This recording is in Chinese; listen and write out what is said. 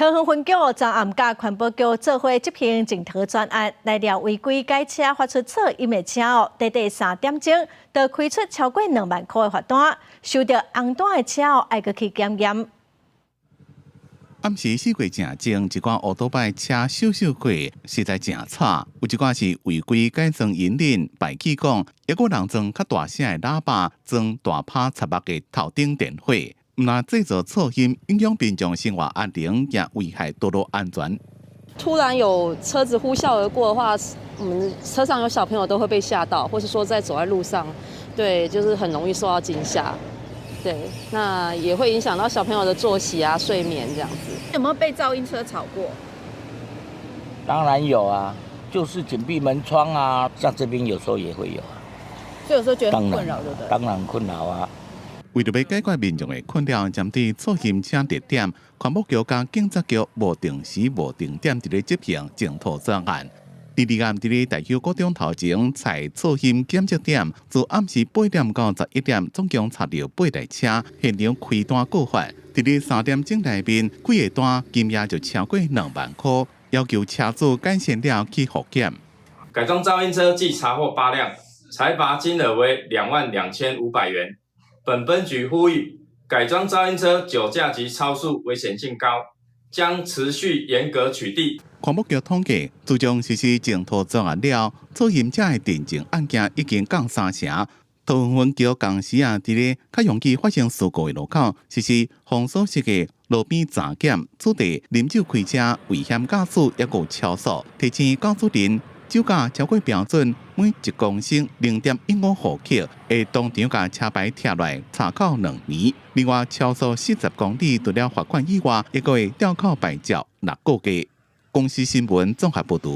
桃园分局昨暗甲环保局做伙执行检讨专案，来了违规改车发出噪音的车短短3点钟，就开出超过2万块的罚单，收到红单的车爱去检验。暗时4月正正，一寡乌多摆车秀过，实在正吵。有一寡是违规改装引领、排气管，抑个人装较大声的喇叭，装大拍插目的头顶电火。唔但制造噪音，影响民众生活安宁，也危害道路安全。突然有车子呼啸而过的话，我们车上有小朋友都会被吓到，或是说走在路上，对，就是很容易受到惊吓。对，那也会影响到小朋友的作息啊、睡眠这样子。有没有被噪音车吵过？当然有啊，就是紧闭门窗啊，像这边有时候也会有啊。所以有时候觉得很困扰，对不对？当然困扰啊。为了要解决民众的困扰，针对噪音车特点，环保局甲警察局无定时、无定点伫咧执行检讨专案。第二案伫咧大邱高中头前采噪音检测点，自暗时8点到11点，总共查到8台车，现场开单告发。伫咧3点钟内面，几个单金额就超过2万块，要求车主改善了去复检。改装噪音车计查获8辆，裁罚金额为22500元。本分局呼吁，改装噪音车酒驾及超速危险性高，将持续严格取缔。环保局统计，自从实施检讨专案了，噪音车的定情案件已经降3成。桃园分局同时伫咧较容易发生事故的路口实施封锁式的路边查检，取缔啉酒开车、危险驾驶，抑有超速，提醒驾驶人酒驾超过标准，每1公升0.15毫克，会当场甲车牌拆来查扣2年。另外，超速40公里，除了罚款以外，亦会吊扣牌照6个月。公司新闻综合报道。